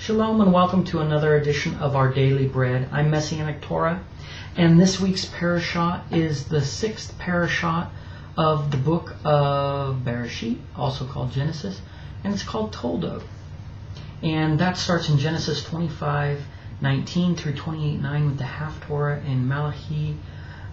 Shalom and welcome to another edition of our Daily Bread. I'm Messianic Torah, and this week's Parashat is the 6th Parashat of the book of Bereshit, also called Genesis, and it's called Toldot. And that starts in Genesis 25:19 through 28:9 with the Haftorah and Malachi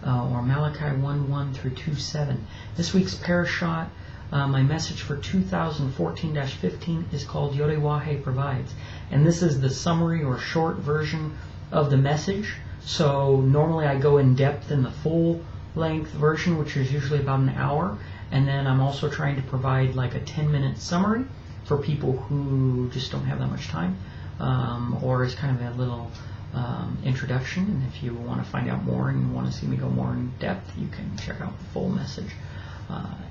1:1 through 2:7. This week's Parashat, my message for 2014-15 is called Yahuwah Provides. And this is the summary or short version of the message. So normally I go in depth in the full length version, which is usually about an hour. And then I'm also trying to provide like a 10-minute summary for people who just don't have that much time. Or as kind of a little introduction. And if you want to find out more and you want to see me go more in depth, you can check out the full message.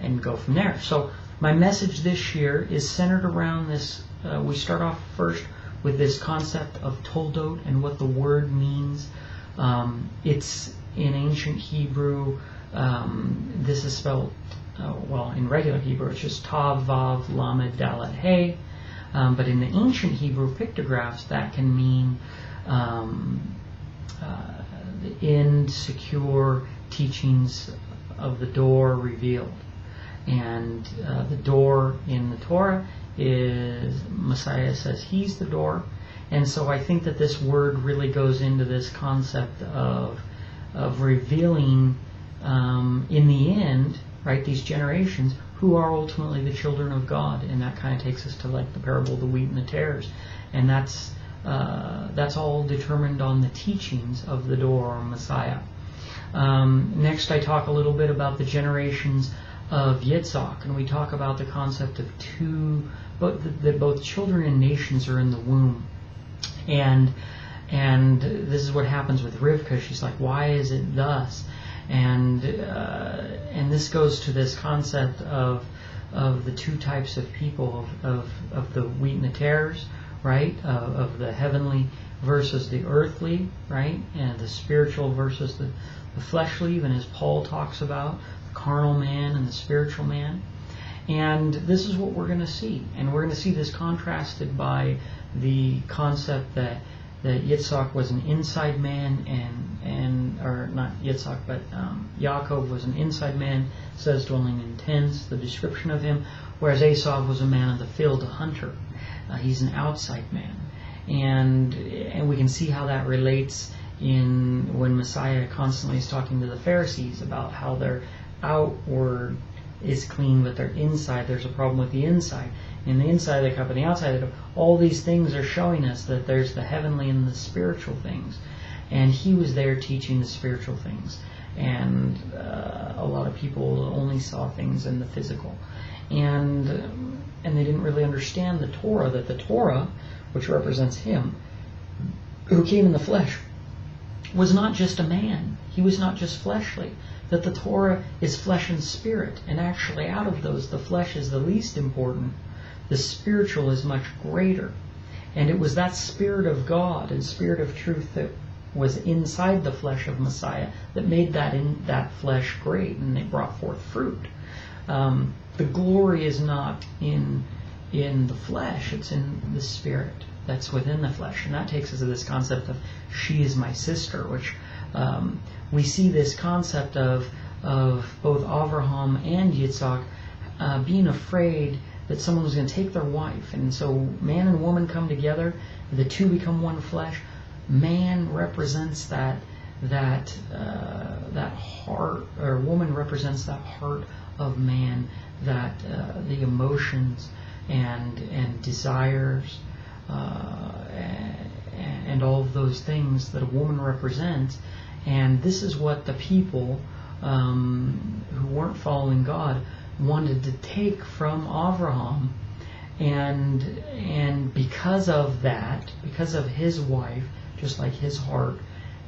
And go from there. So my message this year is centered around this. We start off first with this concept of Toldot and what the word means. It's in ancient Hebrew. This is spelled, in regular Hebrew, it's just Tav, Vav, Lamed, Dalet, Hey. But in the ancient Hebrew pictographs, that can mean the end, secure teachings of the door revealed. And the door in the Torah is, Messiah says he's the door. And so I think that this word really goes into this concept of revealing in the end, right, these generations who are ultimately the children of God. And that kind of takes us to like the parable of the wheat and the tares. And that's all determined on the teachings of the door or Messiah. Next, I talk a little bit about the generations of Yitzhak, and we talk about the concept of that both children and nations are in the womb, and this is what happens with Rivka. She's like, why is it thus? And this goes to this concept of the two types of people of the wheat and the tares, right? Of the heavenly versus the earthly, right? And the spiritual versus the fleshly, even as Paul talks about the carnal man and the spiritual man. And this is what we're going to see. And we're going to see this contrasted by the concept that Yitzhak was an inside man or not Yitzhak, but Yaakov was an inside man, says dwelling in tents, the description of him, whereas Esau was a man of the field, a hunter. He's an outside man. And we can see how that relates in when Messiah constantly is talking to the Pharisees about how their outward is clean, but their inside, there's a problem with the inside. In the inside of the cup and the outside of the cup, all these things are showing us that there's the heavenly and the spiritual things. And he was there teaching the spiritual things. And a lot of people only saw things in the physical. And they didn't really understand the Torah, that the Torah, which represents him, who came in the flesh, was not just a man. He was not just fleshly. That the Torah is flesh and spirit. And actually out of those, the flesh is the least important. The spiritual is much greater. And it was that Spirit of God and Spirit of truth that was inside the flesh of Messiah that made that flesh great, and they brought forth fruit. The glory is not in the flesh, it's in the spirit that's within the flesh. And that takes us to this concept of she is my sister, which we see this concept of both Avraham and Yitzhak being afraid that someone was going to take their wife. And so man and woman come together, the two become one flesh. Man represents that heart, or woman represents that heart of man, that the emotions and desires and all of those things that a woman represents. And this is what the people who weren't following God wanted to take from Avraham, and because of that, because of his wife, just like his heart,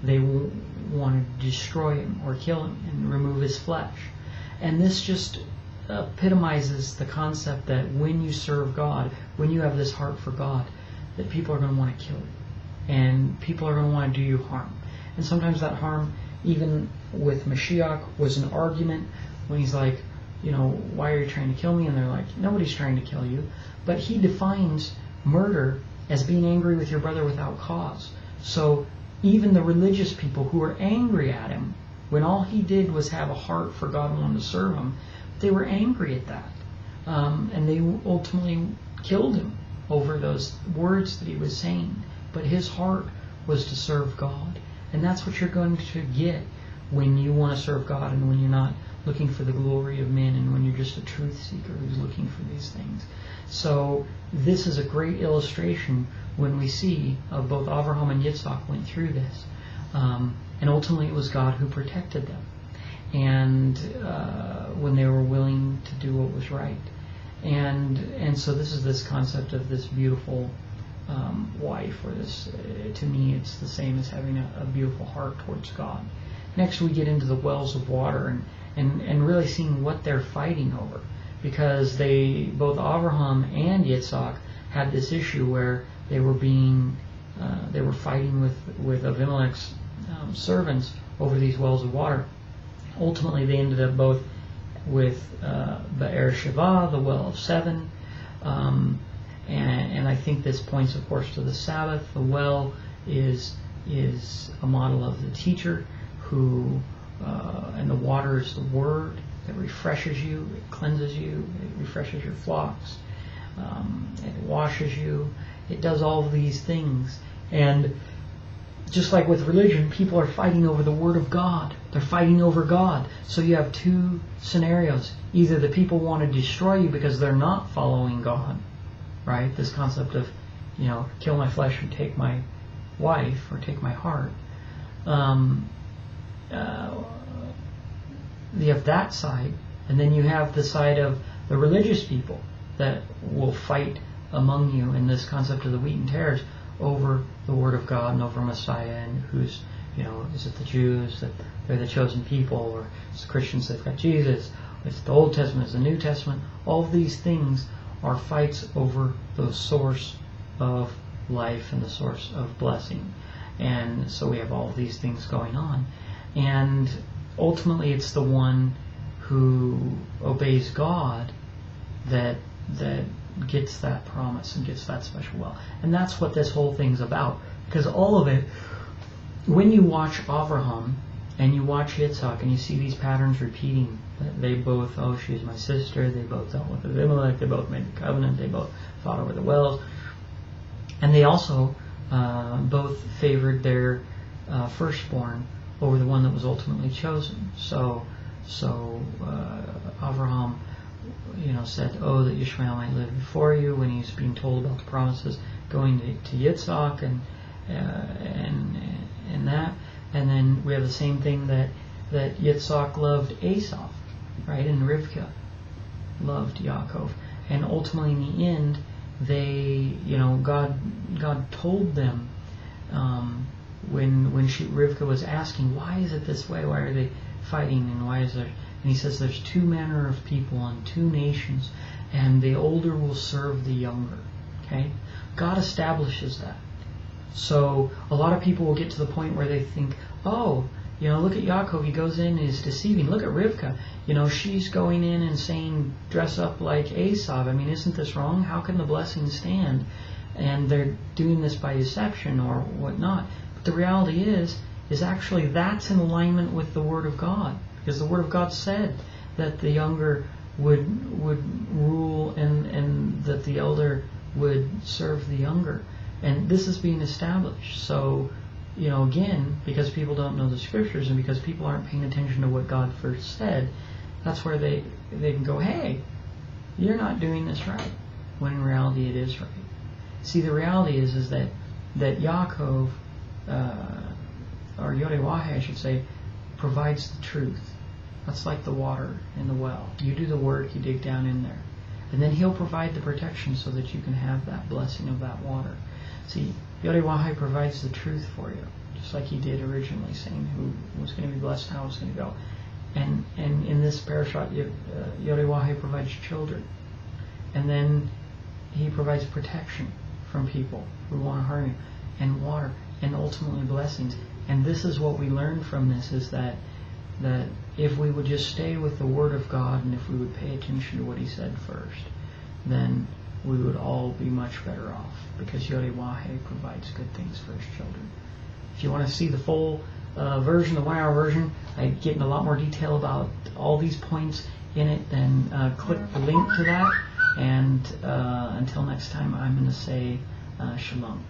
they wanted to destroy him or kill him and remove his flesh. And this just epitomizes the concept that when you serve God, when you have this heart for God, that people are going to want to kill you, and people are going to want to do you harm. And sometimes that harm, even with Mashiach, was an argument when he's like, why are you trying to kill me? And they're like, nobody's trying to kill you. But he defines murder as being angry with your brother without cause. So even the religious people who were angry at him, when all he did was have a heart for God and wanted to serve him, they were angry at that. And they ultimately killed him over those words that he was saying. But his heart was to serve God. And that's what you're going to get when you want to serve God, and when you're not looking for the glory of men, and when you're just a truth seeker who's looking for these things. So this is a great illustration when we see of both Avraham and Yitzhak went through this. And ultimately it was God who protected them. And when they were willing to do what was right. And so this is this concept of this beautiful wife, or this, to me it's the same as having a beautiful heart towards God. Next we get into the wells of water, and really seeing what they're fighting over. Because both Avraham and Yitzhak had this issue where they were fighting with Abimelech's servants over these wells of water. Ultimately they ended up both with Be'er Sheva, the well of 7, and I think this points, of course, to the Sabbath. The well is a model of the teacher, who and the water is the word that refreshes you, it cleanses you, it refreshes your flocks, it washes you, it does all of these things. And just like with religion, people are fighting over the Word of God. They're fighting over God. So you have two scenarios. Either the people want to destroy you because they're not following God, right? This concept of, kill my flesh and take my wife, or take my heart. You have that side, and then you have the side of the religious people that will fight among you in this concept of the wheat and tares over the Word of God and over Messiah, and who's, is it the Jews that they're the chosen people, or it's the Christians that've got Jesus, it's the Old Testament, it's the New Testament. All of these things are fights over the source of life and the source of blessing. And so we have all of these things going on. And ultimately it's the one who obeys God that gets that promise and gets that special well. And that's what this whole thing's about. Because all of it, when you watch Avraham and you watch Yitzhak and you see these patterns repeating, they both, she's my sister, they both dealt with Abimelech, they both made the covenant, they both fought over the wells, and they also both favored their firstborn over the one that was ultimately chosen. So Avraham, said, that Ishmael might live before you, when he's being told about the promises going to Yitzhak and that. And then we have the same thing that Yitzhak loved Esau, right? And Rivka loved Yaakov. And ultimately in the end, they, God told them when Rivka was asking, why is it this way? Why are they fighting? And why is there? And he says there's two manner of people on two nations, and the older will serve the younger. Okay? God establishes that. So a lot of people will get to the point where they think, look at Yaakov, he goes in and is deceiving. Look at Rivka, she's going in and saying, dress up like Esau. I mean, isn't this wrong? How can the blessing stand? And they're doing this by deception or whatnot. But the reality is actually that's in alignment with the Word of God. Because the Word of God said that the younger would rule and that the elder would serve the younger. And this is being established. So, again, because people don't know the Scriptures and because people aren't paying attention to what God first said, that's where they can go, hey, you're not doing this right. When in reality it is right. See, the reality is that Yaakov, or YHWH, I should say, provides the truth. That's like the water in the well. You do the work, you dig down in there. And then He'll provide the protection so that you can have that blessing of that water. See, YHWH provides the truth for you, just like He did originally, saying who was going to be blessed, how it was going to go. And in this Parashat, YHWH provides children. And then He provides protection from people who want to harm you, and water, and ultimately blessings. And this is what we learn from this, is that if we would just stay with the Word of God, and if we would pay attention to what He said first, then we would all be much better off, because YHWH provides good things for his children. If you want to see the full version, the 1 hour version, I get in a lot more detail about all these points in it, then click the link to that. And until next time, I'm going to say Shalom.